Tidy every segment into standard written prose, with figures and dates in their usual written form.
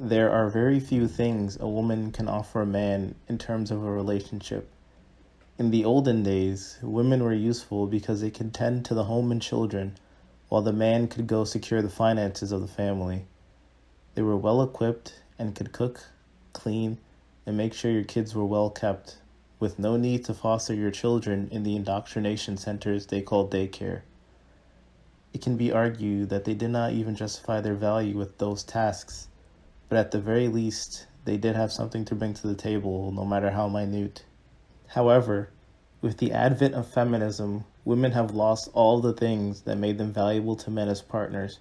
There are very few things a woman can offer a man in terms of a relationship. In the olden days, women were useful because they could tend to the home and children, while the man could go secure the finances of the family. They were well equipped and could cook, clean, and make sure your kids were well kept, with no need to foster your children in the indoctrination centers they call daycare. It can be argued that they did not even justify their value with those tasks, but at the very least, they did have something to bring to the table, no matter how minute. However, with the advent of feminism, women have lost all the things that made them valuable to men as partners.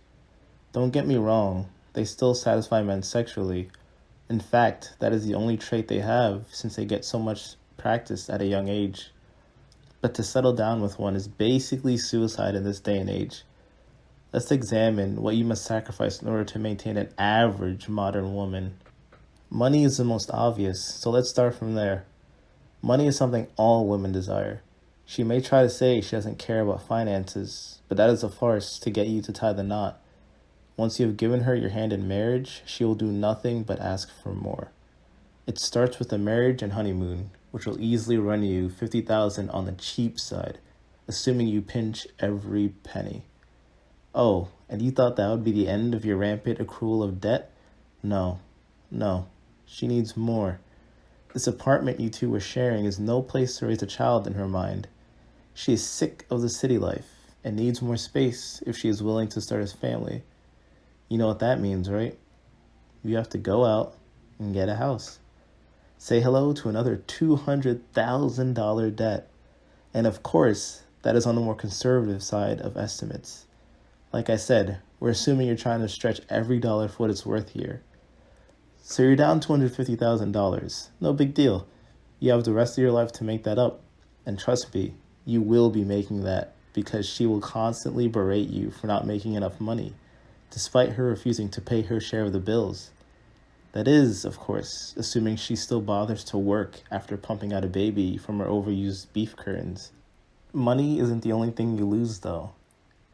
Don't get me wrong, they still satisfy men sexually. In fact, that is the only trait they have since they get so much practice at a young age. But to settle down with one is basically suicide in this day and age. Let's examine what you must sacrifice in order to maintain an average modern woman. Money is the most obvious, so let's start from there. Money is something all women desire. She may try to say she doesn't care about finances, but that is a farce to get you to tie the knot. Once you have given her your hand in marriage, she will do nothing but ask for more. It starts with a marriage and honeymoon, which will easily run you $50,000 on the cheap side, assuming you pinch every penny. Oh, and you thought that would be the end of your rampant accrual of debt? No, no, she needs more. This apartment you two were sharing is no place to raise a child in her mind. She is sick of the city life and needs more space if she is willing to start a family. You know what that means, right? You have to go out and get a house. Say hello to another $200,000 debt. And of course, that is on the more conservative side of estimates. Like I said, we're assuming you're trying to stretch every dollar for what it's worth here. So you're down $250,000. No big deal. You have the rest of your life to make that up. And trust me, you will be making that because she will constantly berate you for not making enough money, despite her refusing to pay her share of the bills. That is, of course, assuming she still bothers to work after pumping out a baby from her overused beef curtains. Money isn't the only thing you lose, though.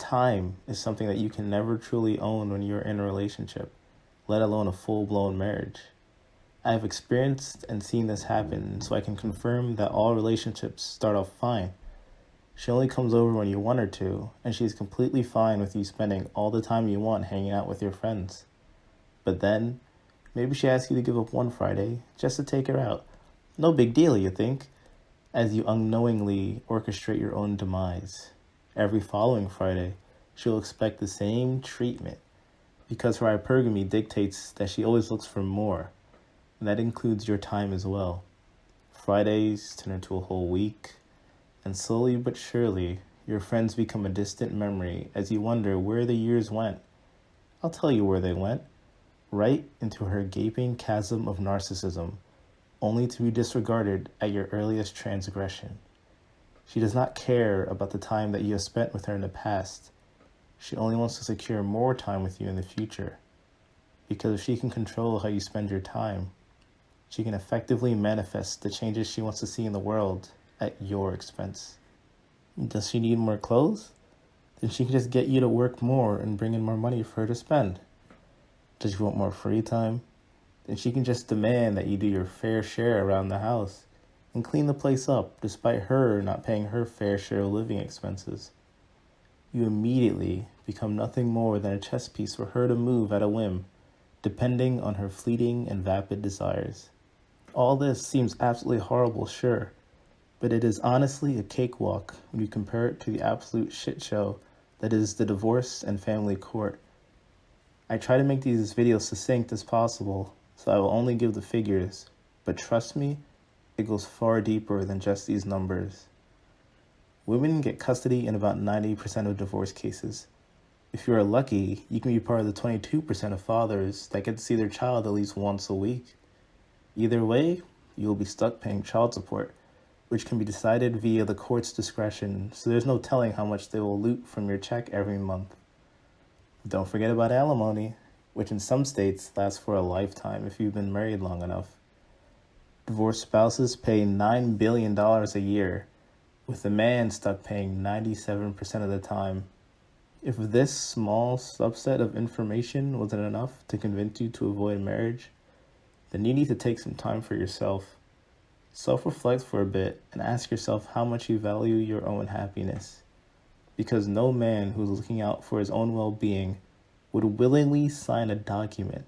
Time is something that you can never truly own when you're in a relationship, let alone a full-blown marriage. I have experienced and seen this happen, so I can confirm that all relationships start off fine. She only comes over when you want her to, and she's completely fine with you spending all the time you want hanging out with your friends. But then, maybe she asks you to give up one Friday just to take her out. No big deal, you think, as you unknowingly orchestrate your own demise. Every following Friday, she'll expect the same treatment because her hypergamy dictates that she always looks for more, and that includes your time as well. Fridays turn into a whole week, and slowly but surely, your friends become a distant memory as you wonder where the years went. I'll tell you where they went. Right into her gaping chasm of narcissism, only to be disregarded at your earliest transgression. She does not care about the time that you have spent with her in the past. She only wants to secure more time with you in the future. Because if she can control how you spend your time, she can effectively manifest the changes she wants to see in the world at your expense. Does she need more clothes? Then she can just get you to work more and bring in more money for her to spend. Does she want more free time? Then she can just demand that you do your fair share around the house and clean the place up despite her not paying her fair share of living expenses. You immediately become nothing more than a chess piece for her to move at a whim, depending on her fleeting and vapid desires. All this seems absolutely horrible, sure, but it is honestly a cakewalk when you compare it to the absolute shit show that is the divorce and family court. I try to make these videos succinct as possible, so I will only give the figures, but trust me, it goes far deeper than just these numbers. Women get custody in about 90% of divorce cases. If you are lucky, you can be part of the 22% of fathers that get to see their child at least once a week. Either way, you will be stuck paying child support, which can be decided via the court's discretion, so there's no telling how much they will loot from your check every month. Don't forget about alimony, which in some states lasts for a lifetime if you've been married long enough. Divorced spouses pay $9 billion a year, with the man stuck paying 97% of the time. If this small subset of information wasn't enough to convince you to avoid marriage, then you need to take some time for yourself. Self-reflect for a bit and ask yourself how much you value your own happiness. Because no man who's looking out for his own well-being would willingly sign a document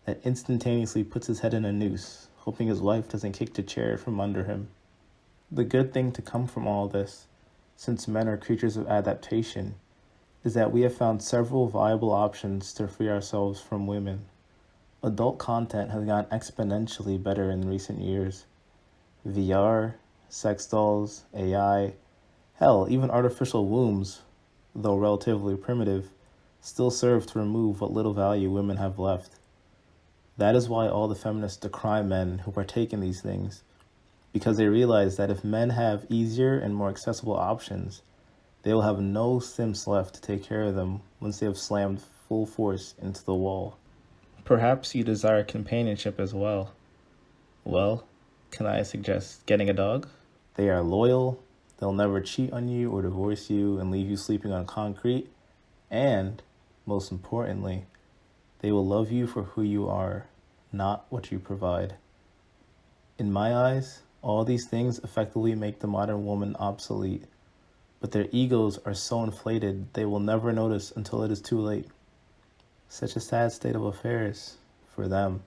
that instantaneously puts his head in a noose, hoping his wife doesn't kick the chair from under him. The good thing to come from all this, since men are creatures of adaptation, is that we have found several viable options to free ourselves from women. Adult content has gotten exponentially better in recent years. VR, sex dolls, AI, hell, even artificial wombs, though relatively primitive, still serve to remove what little value women have left. That is why all the feminists decry men who partake in these things, because they realize that if men have easier and more accessible options, they will have no simps left to take care of them once they have slammed full force into the wall. Perhaps you desire companionship as well. Well, can I suggest getting a dog? They are loyal, they'll never cheat on you or divorce you and leave you sleeping on concrete, and, most importantly, they will love you for who you are, not what you provide. In my eyes, all these things effectively make the modern woman obsolete, but their egos are so inflated they will never notice until it is too late. Such a sad state of affairs for them.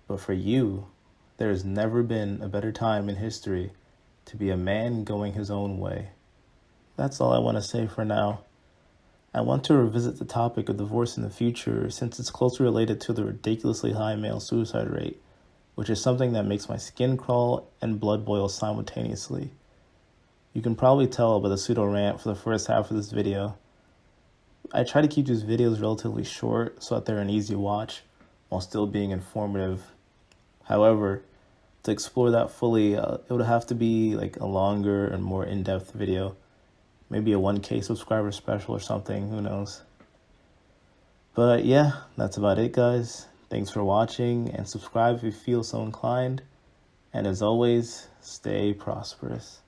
But for you, there has never been a better time in history to be a man going his own way. That's all I want to say for now. I want to revisit the topic of divorce in the future since it's closely related to the ridiculously high male suicide rate, which is something that makes my skin crawl and blood boil simultaneously. You can probably tell by the pseudo rant for the first half of this video. I try to keep these videos relatively short so that they're an easy watch while still being informative. However, to explore that fully, it would have to be like a longer and more in-depth video. Maybe a 1K subscriber special or something, who knows. But yeah, that's about it, guys. Thanks for watching, and subscribe if you feel so inclined. And as always, stay prosperous.